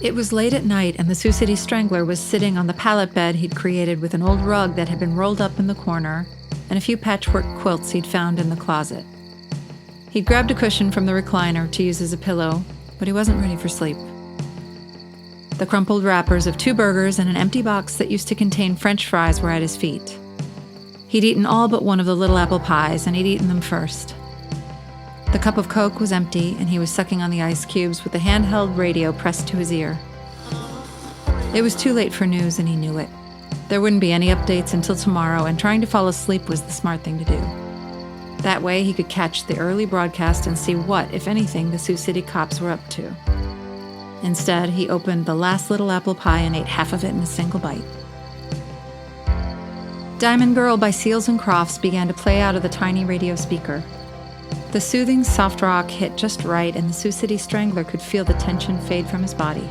It was late at night, and the Sioux City Strangler was sitting on the pallet bed he'd created with an old rug that had been rolled up in the corner and a few patchwork quilts he'd found in the closet. He'd grabbed a cushion from the recliner to use as a pillow, but he wasn't ready for sleep. The crumpled wrappers of 2 burgers and an empty box that used to contain French fries were at his feet. He'd eaten all but one of the little apple pies, and he'd eaten them first. The cup of Coke was empty, and he was sucking on the ice cubes with the handheld radio pressed to his ear. It was too late for news, and he knew it. There wouldn't be any updates until tomorrow, and trying to fall asleep was the smart thing to do. That way, he could catch the early broadcast and see what, if anything, the Sioux City cops were up to. Instead, he opened the last little apple pie and ate half of it in a single bite. Diamond Girl by Seals and Crofts began to play out of the tiny radio speaker. The soothing soft rock hit just right, and the Sioux City Strangler could feel the tension fade from his body.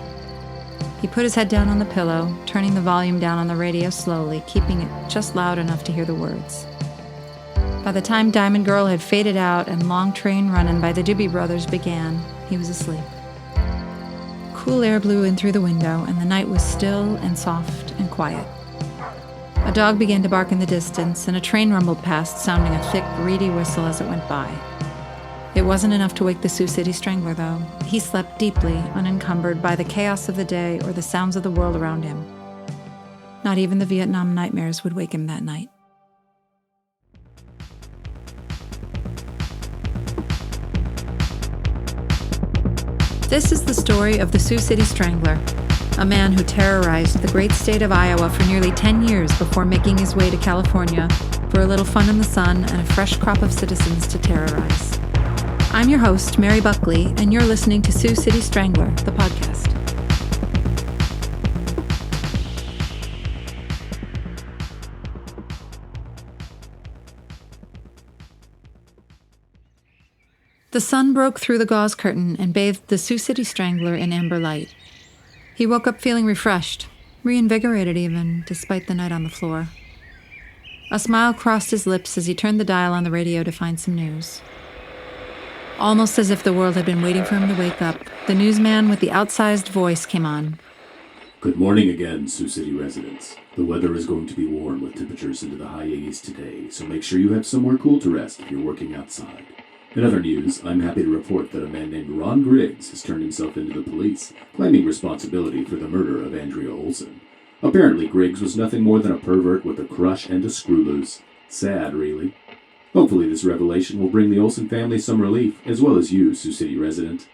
He put his head down on the pillow, turning the volume down on the radio slowly, keeping it just loud enough to hear the words. By the time Diamond Girl had faded out and Long Train Runnin' by the Doobie Brothers began, he was asleep. Cool air blew in through the window, and the night was still and soft and quiet. A dog began to bark in the distance, and a train rumbled past, sounding a thick, reedy whistle as it went by. It wasn't enough to wake the Sioux City Strangler, though. He slept deeply, unencumbered by the chaos of the day or the sounds of the world around him. Not even the Vietnam nightmares would wake him that night. This is the story of the Sioux City Strangler, a man who terrorized the great state of Iowa for nearly 10 years before making his way to California for a little fun in the sun and a fresh crop of citizens to terrorize. I'm your host, Mary Buckley, and you're listening to Sioux City Strangler, the podcast. The sun broke through the gauze curtain and bathed the Sioux City Strangler in amber light. He woke up feeling refreshed, reinvigorated even, despite the night on the floor. A smile crossed his lips as he turned the dial on the radio to find some news. Almost as if the world had been waiting for him to wake up, the newsman with the outsized voice came on. Good morning again, Sioux City residents. The weather is going to be warm with temperatures into the high 80s today, so make sure you have somewhere cool to rest if you're working outside. In other news, I'm happy to report that a man named Ron Griggs has turned himself into the police, claiming responsibility for the murder of Andrea Olson. Apparently, Griggs was nothing more than a pervert with a crush and a screw loose. Sad, really. Hopefully this revelation will bring the Olson family some relief, as well as you, Sioux City resident.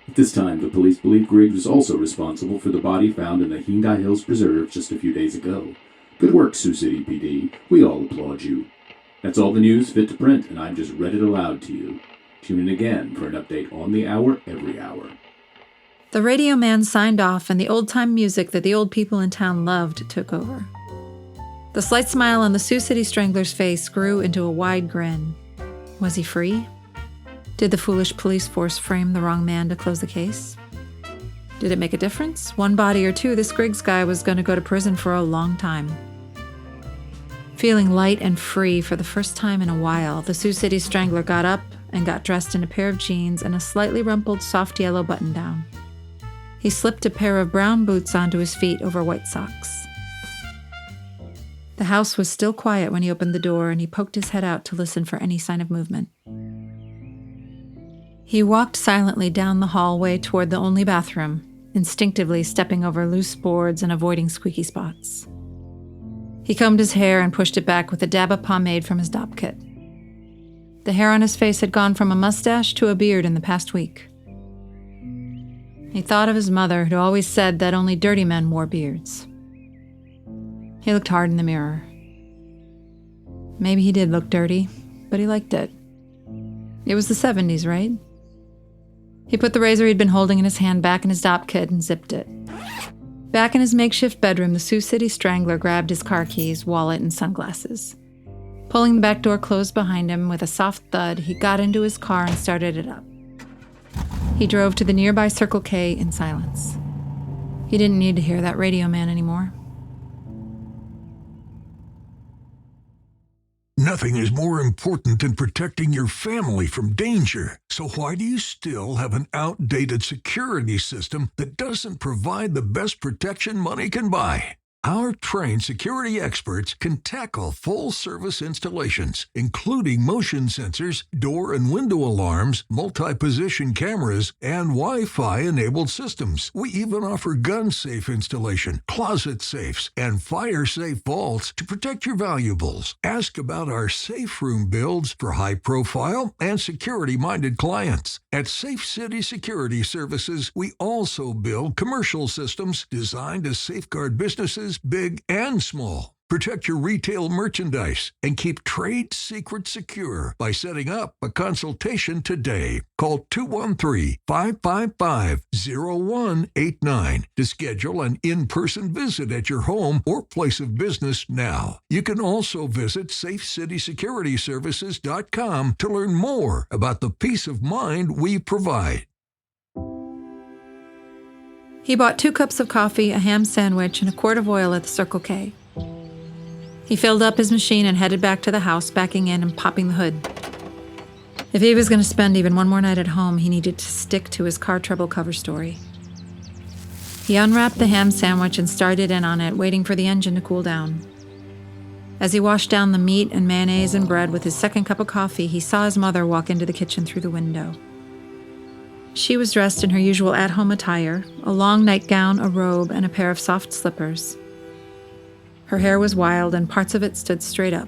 At this time, the police believe Griggs was also responsible for the body found in the Hyundai Hills Preserve just a few days ago. Good work, Sioux City PD. We all applaud you. That's all the news fit to print, and I've just read it aloud to you. Tune in again for an update on the hour every hour. The radio man signed off, and the old-time music that the old people in town loved took over. The slight smile on the Sioux City Strangler's face grew into a wide grin. Was he free? Did the foolish police force frame the wrong man to close the case? Did it make a difference? One body or two, this Griggs guy was going to go to prison for a long time. Feeling light and free for the first time in a while, the Sioux City Strangler got up and got dressed in a pair of jeans and a slightly rumpled soft yellow button-down. He slipped a pair of brown boots onto his feet over white socks. The house was still quiet when he opened the door, and he poked his head out to listen for any sign of movement. He walked silently down the hallway toward the only bathroom, instinctively stepping over loose boards and avoiding squeaky spots. He combed his hair and pushed it back with a dab of pomade from his dop kit. The hair on his face had gone from a mustache to a beard in the past week. He thought of his mother, who always said that only dirty men wore beards. He looked hard in the mirror. Maybe he did look dirty, but he liked it. It was the 70s, right? He put the razor he'd been holding in his hand back in his dop kit and zipped it. Back in his makeshift bedroom, the Sioux City Strangler grabbed his car keys, wallet, and sunglasses. Pulling the back door closed behind him with a soft thud, he got into his car and started it up. He drove to the nearby Circle K in silence. He didn't need to hear that radio man anymore. Nothing is more important than protecting your family from danger. So why do you still have an outdated security system that doesn't provide the best protection money can buy? Our trained security experts can tackle full-service installations, including motion sensors, door and window alarms, multi-position cameras, and Wi-Fi-enabled systems. We even offer gun-safe installation, closet safes, and fire-safe vaults to protect your valuables. Ask about our safe room builds for high-profile and security-minded clients. At Safe City Security Services, we also build commercial systems designed to safeguard businesses big and small. Protect your retail merchandise and keep trade secrets secure by setting up a consultation today. Call 213-555-0189 to schedule an in-person visit at your home or place of business now. You can also visit SafeCitySecurityServices.com to learn more about the peace of mind we provide. He bought 2 cups of coffee, a ham sandwich, and a quart of oil at the Circle K. He filled up his machine and headed back to the house, backing in and popping the hood. If he was going to spend even one more night at home, he needed to stick to his car trouble cover story. He unwrapped the ham sandwich and started in on it, waiting for the engine to cool down. As he washed down the meat and mayonnaise and bread with his second cup of coffee, he saw his mother walk into the kitchen through the window. She was dressed in her usual at-home attire, a long nightgown, a robe, and a pair of soft slippers. Her hair was wild, and parts of it stood straight up.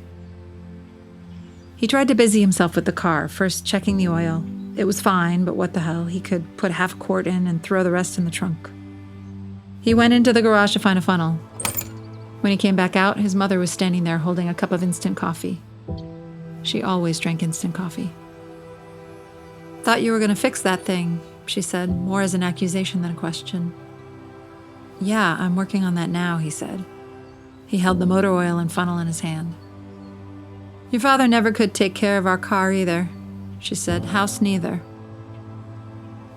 He tried to busy himself with the car, first checking the oil. It was fine, but what the hell, he could put half a quart in and throw the rest in the trunk. He went into the garage to find a funnel. When he came back out, his mother was standing there holding a cup of instant coffee. She always drank instant coffee. "Thought you were going to fix that thing," she said, more as an accusation than a question. "Yeah, I'm working on that now," he said. He held the motor oil and funnel in his hand. "Your father never could take care of our car either," she said. "House neither."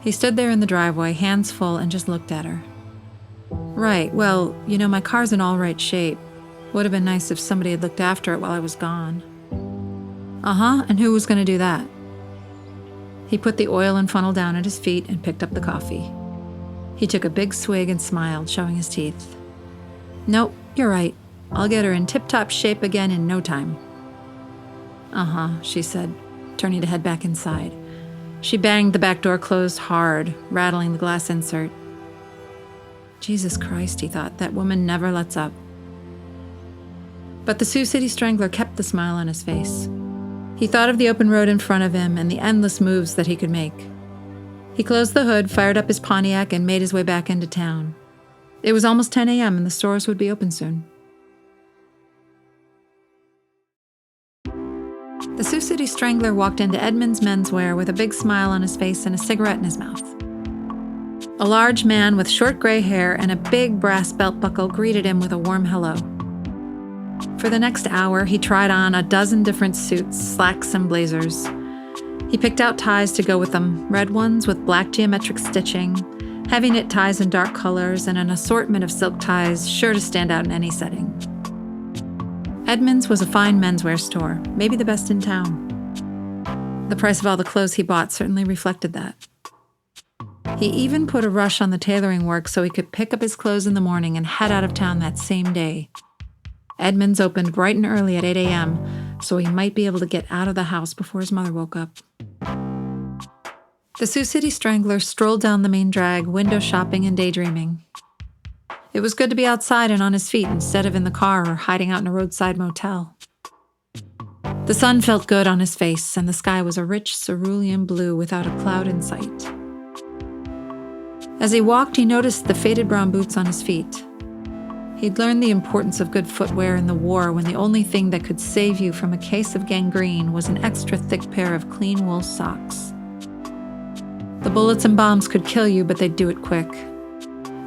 He stood there in the driveway, hands full, and just looked at her. "Right, well, my car's in all right shape. Would have been nice if somebody had looked after it while I was gone." "Uh-huh, and who was going to do that?" He put the oil and funnel down at his feet and picked up the coffee. He took a big swig and smiled, showing his teeth. "Nope, you're right. I'll get her in tip-top shape again in no time." "Uh-huh," she said, turning to head back inside. She banged the back door closed hard, rattling the glass insert. Jesus Christ, he thought, that woman never lets up. But the Sioux City Strangler kept the smile on his face. He thought of the open road in front of him and the endless moves that he could make. He closed the hood, fired up his Pontiac, and made his way back into town. It was almost 10 a.m. and the stores would be open soon. The Sioux City Strangler walked into Edmund's Menswear with a big smile on his face and a cigarette in his mouth. A large man with short gray hair and a big brass belt buckle greeted him with a warm hello. For the next hour, he tried on a dozen different suits, slacks, and blazers. He picked out ties to go with them, red ones with black geometric stitching, heavy knit ties in dark colors, and an assortment of silk ties sure to stand out in any setting. Edmund's was a fine menswear store, maybe the best in town. The price of all the clothes he bought certainly reflected that. He even put a rush on the tailoring work so he could pick up his clothes in the morning and head out of town that same day. Edmund's opened bright and early at 8 a.m., so he might be able to get out of the house before his mother woke up. The Sioux City Strangler strolled down the main drag, window shopping and daydreaming. It was good to be outside and on his feet instead of in the car or hiding out in a roadside motel. The sun felt good on his face, and the sky was a rich cerulean blue without a cloud in sight. As he walked, he noticed the faded brown boots on his feet. He'd learned the importance of good footwear in the war when the only thing that could save you from a case of gangrene was an extra thick pair of clean wool socks. The bullets and bombs could kill you, but they'd do it quick.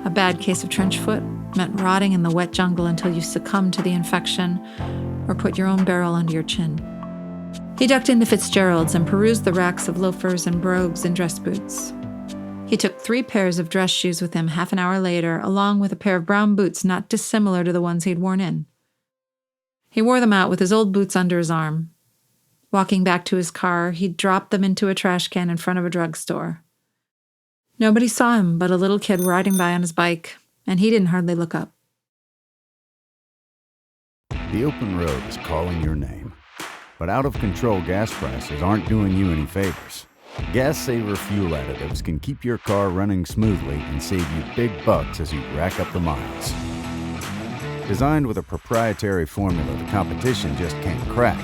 A bad case of trench foot meant rotting in the wet jungle until you succumbed to the infection or put your own barrel under your chin. He ducked into Fitzgerald's and perused the racks of loafers and brogues and dress boots. He took 3 pairs of dress shoes with him half an hour later, along with a pair of brown boots not dissimilar to the ones he'd worn in. He wore them out with his old boots under his arm, Walking back to his car, he dropped them into a trash can in front of a drugstore. Nobody saw him but a little kid riding by on his bike, and he didn't hardly look up. The open road is calling your name, but out-of-control gas prices aren't doing you any favors. Gas Saver fuel additives can keep your car running smoothly and save you big bucks as you rack up the miles. Designed with a proprietary formula the competition just can't crack,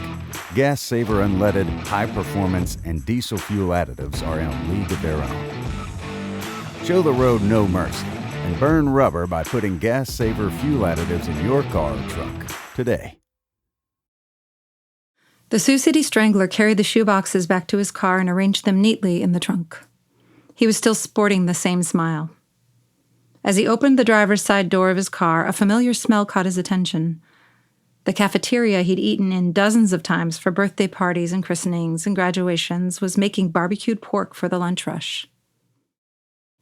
Gas Saver unleaded, high-performance, and diesel fuel additives are in a league of their own. Show the road no mercy and burn rubber by putting Gas Saver fuel additives in your car or truck today. The Sioux City Strangler carried the shoeboxes back to his car and arranged them neatly in the trunk. He was still sporting the same smile. As he opened the driver's side door of his car, a familiar smell caught his attention. The cafeteria he'd eaten in dozens of times for birthday parties and christenings and graduations was making barbecued pork for the lunch rush.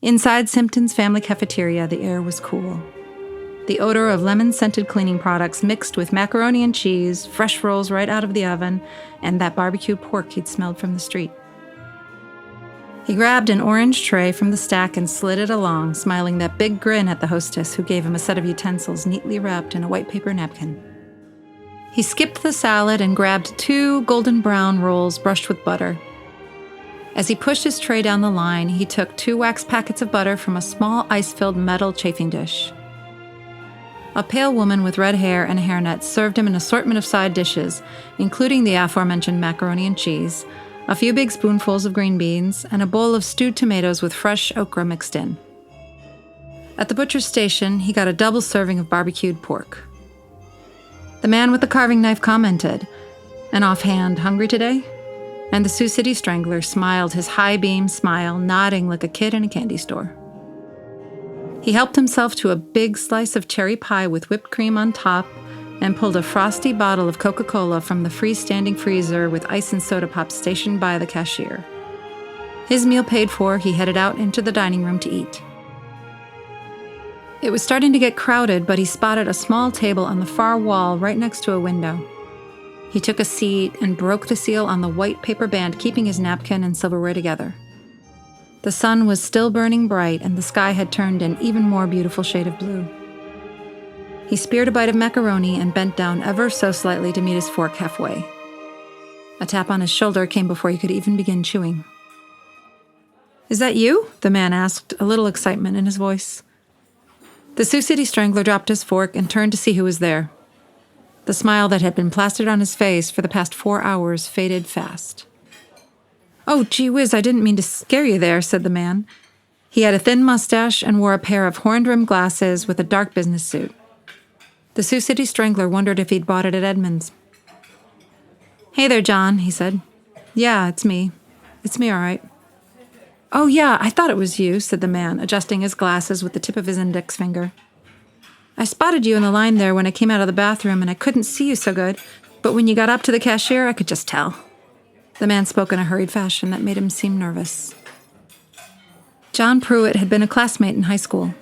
Inside Simpton's family cafeteria, the air was cool. The odor of lemon-scented cleaning products mixed with macaroni and cheese, fresh rolls right out of the oven, and that barbecued pork he'd smelled from the street. He grabbed an orange tray from the stack and slid it along, smiling that big grin at the hostess who gave him a set of utensils neatly wrapped in a white paper napkin. He skipped the salad and grabbed 2 golden brown rolls brushed with butter. As he pushed his tray down the line, he took 2 wax packets of butter from a small ice-filled metal chafing dish. A pale woman with red hair and a hairnet served him an assortment of side dishes, including the aforementioned macaroni and cheese, a few big spoonfuls of green beans, and a bowl of stewed tomatoes with fresh okra mixed in. At the butcher's station, he got a double serving of barbecued pork. The man with the carving knife commented, "An offhand, hungry today?" And the Sioux City Strangler smiled his high-beam smile, nodding like a kid in a candy store. He helped himself to a big slice of cherry pie with whipped cream on top and pulled a frosty bottle of Coca-Cola from the freestanding freezer with ice and soda pops stationed by the cashier. His meal paid for, he headed out into the dining room to eat. It was starting to get crowded, but he spotted a small table on the far wall right next to a window. He took a seat and broke the seal on the white paper band, keeping his napkin and silverware together. The sun was still burning bright, and the sky had turned an even more beautiful shade of blue. He speared a bite of macaroni and bent down ever so slightly to meet his fork halfway. A tap on his shoulder came before he could even begin chewing. "Is that you?" the man asked, a little excitement in his voice. The Sioux City Strangler dropped his fork and turned to see who was there. The smile that had been plastered on his face for the past 4 hours faded fast. "Oh, gee whiz, I didn't mean to scare you there," said the man. He had a thin mustache and wore a pair of horn-rimmed glasses with a dark business suit. The Sioux City Strangler wondered if he'd bought it at Edmunds. "Hey there, John," he said. "Yeah, it's me. It's me, all right." "Oh, yeah, I thought it was you," said the man, adjusting his glasses with the tip of his index finger. "I spotted you in the line there when I came out of the bathroom, and I couldn't see you so good, but when you got up to the cashier, I could just tell." The man spoke in a hurried fashion that made him seem nervous. John Pruitt had been a classmate in high school.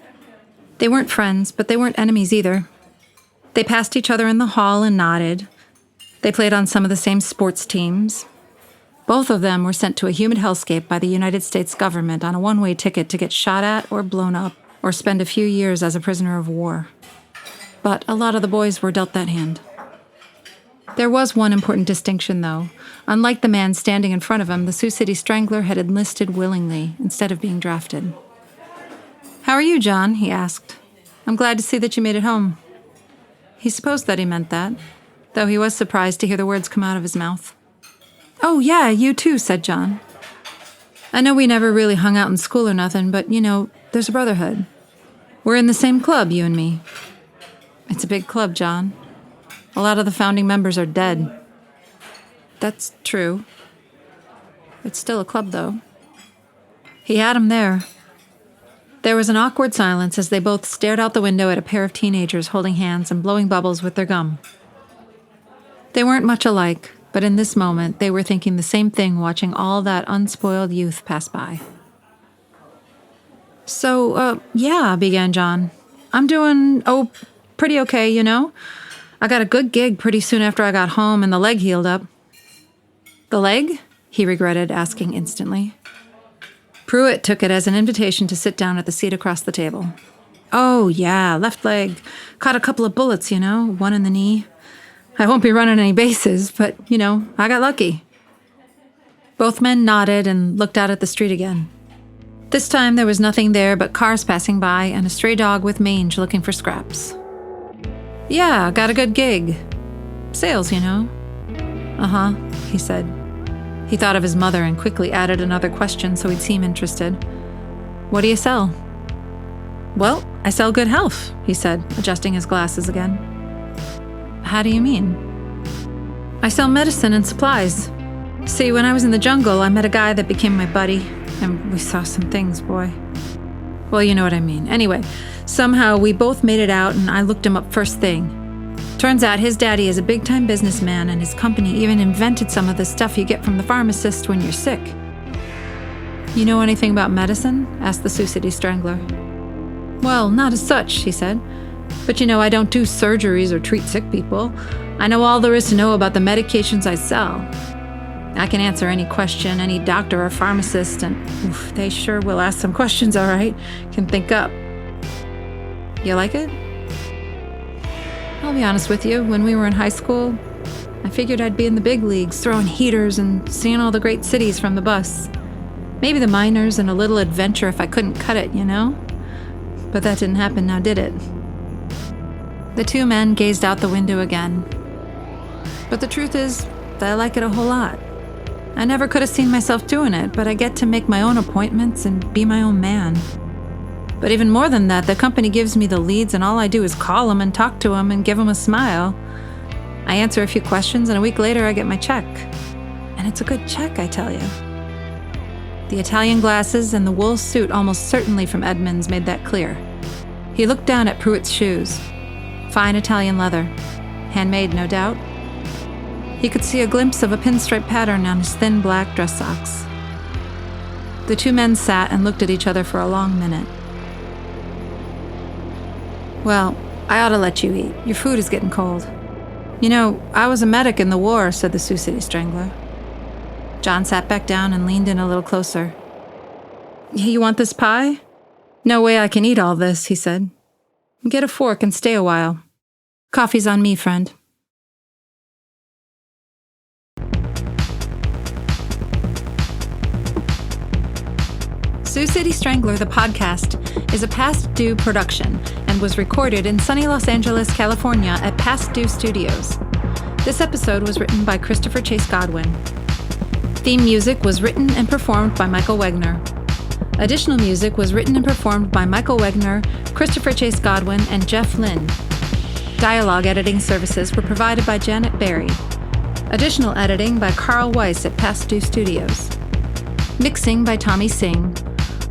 They weren't friends, but they weren't enemies either. They passed each other in the hall and nodded. They played on some of the same sports teams. Both of them were sent to a humid hellscape by the United States government on a one-way ticket to get shot at or blown up or spend a few years as a prisoner of war. But a lot of the boys were dealt that hand. There was one important distinction, though. Unlike the man standing in front of him, the Sioux City Strangler had enlisted willingly instead of being drafted. "How are you, John?" he asked. "I'm glad to see that you made it home." He supposed that he meant that, though he was surprised to hear the words come out of his mouth. "Oh, yeah, you too," said John. "I know we never really hung out in school or nothing, but, there's a brotherhood. We're in the same club, you and me." "It's a big club, John. A lot of the founding members are dead." "That's true. It's still a club, though." He had him there. There was an awkward silence as they both stared out the window at a pair of teenagers holding hands and blowing bubbles with their gum. They weren't much alike, but in this moment they were thinking the same thing, watching all that unspoiled youth pass by. "So, yeah," began John. "I'm doing, pretty okay, I got a good gig pretty soon after I got home and the leg healed up." The leg? He regretted asking instantly. Pruitt took it as an invitation to sit down at the seat across the table. Oh, yeah, left leg. Caught a couple of bullets, one in the knee. I won't be running any bases, but, I got lucky. Both men nodded and looked out at the street again. This time there was nothing there but cars passing by and a stray dog with mange looking for scraps. Yeah, got a good gig. Sales, Uh-huh, he said. He thought of his mother and quickly added another question so he'd seem interested. What do you sell? Well, I sell good health, he said, adjusting his glasses again. How do you mean? I sell medicine and supplies. See, when I was in the jungle, I met a guy that became my buddy, and we saw some things, boy. Well, you know what I mean. Anyway, somehow we both made it out, and I looked him up first thing. Turns out his daddy is a big-time businessman, and his company even invented some of the stuff you get from the pharmacist when you're sick. You know anything about medicine? Asked the Sioux City Strangler. Well, not as such, he said. But I don't do surgeries or treat sick people. I know all there is to know about the medications I sell. I can answer any question any doctor or pharmacist, and they sure will ask some questions, all right. Can think up. You like it? I'll be honest with you, when we were in high school, I figured I'd be in the big leagues, throwing heaters and seeing all the great cities from the bus. Maybe the miners and a little adventure if I couldn't cut it, But that didn't happen now, did it? The two men gazed out the window again. But the truth is, I like it a whole lot. I never could have seen myself doing it, but I get to make my own appointments and be my own man. But even more than that, the company gives me the leads and all I do is call them and talk to them and give them a smile. I answer a few questions and a week later I get my check. And it's a good check, I tell you. The Italian glasses and the wool suit almost certainly from Edmunds made that clear. He looked down at Pruitt's shoes. Fine Italian leather. Handmade, no doubt. He could see a glimpse of a pinstripe pattern on his thin black dress socks. The two men sat and looked at each other for a long minute. Well, I ought to let you eat. Your food is getting cold. I was a medic in the war, said the Sioux City Strangler. John sat back down and leaned in a little closer. You want this pie? No way I can eat all this, he said. Get a fork and stay a while. Coffee's on me, friend. Sioux City Strangler, the podcast, is a Past Due production and was recorded in sunny Los Angeles, California at Past Due Studios. This episode was written by Christopher Chase Godwin. Theme music was written and performed by Michael Wegner. Additional music was written and performed by Michael Wegner, Christopher Chase Godwin, and Jeff Lynn. Dialogue editing services were provided by Janet Berry. Additional editing by Karl Weiss at Past Due Studios. Mixing by Tommy Singh.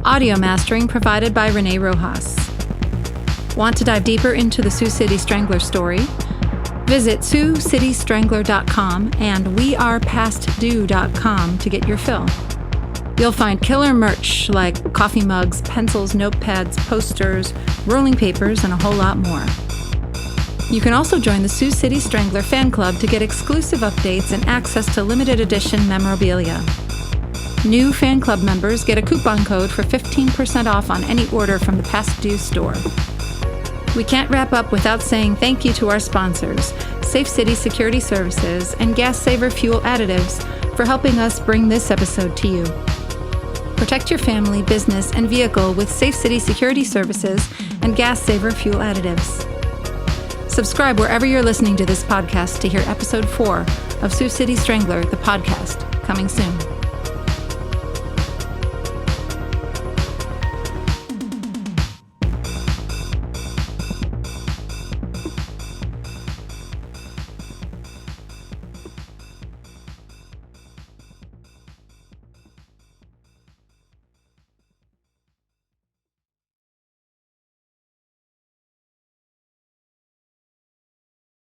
Audio mastering provided by Renee Rojas. Want to dive deeper into the Sioux City Strangler story? Visit SiouxCityStrangler.com and WeArePastDue.com to get your fill. You'll find killer merch like coffee mugs, pencils, notepads, posters, rolling papers, and a whole lot more. You can also join the Sioux City Strangler fan club to get exclusive updates and access to limited edition memorabilia. New fan club members get a coupon code for 15% off on any order from the Past Due store. We can't wrap up without saying thank you to our sponsors, Safe City Security Services and Gas Saver Fuel Additives, for helping us bring this episode to you. Protect your family, business, and vehicle with Safe City Security Services and Gas Saver Fuel Additives. Subscribe wherever you're listening to this podcast to hear episode 4 of Sioux City Strangler, the podcast, coming soon.